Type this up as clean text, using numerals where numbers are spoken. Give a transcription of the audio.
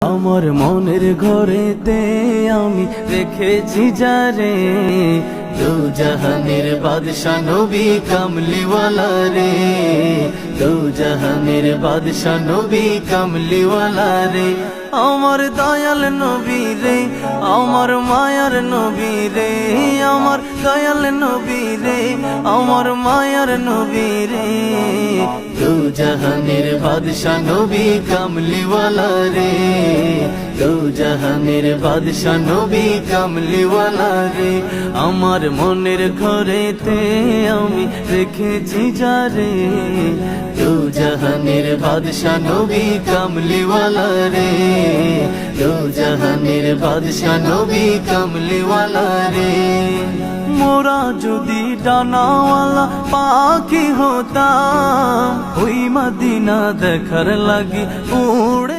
আমার মনের ঘরেতে আমি রেখেছি যারে, দু জাহানের বাদশা নবী কামলিওয়ালা রে, দু জাহানের বাদশা নবী কামলিওয়ালা রে। আমার দয়াল নবী রে, আমার মায়ার নবী রে, আমার দয়াল নবী রে, আমার মায়ার নবী রে, দু জাহানের বাদশা নবী কামলিওয়ালা রে, দু জাহানের বাদশা নবী কামলিওয়ালা রে। আমার মনের ঘরেতে আমি রেখেছি যারে, দু জাহানের বাদশা নবী কামলিওয়ালা রে, দু জাহানের বাদশা নবী কামলিওয়ালা রে। মোরা যদি ডানাওয়ালা পাখি হতাম, ওই মদিনা দেখার লাগি উড়ে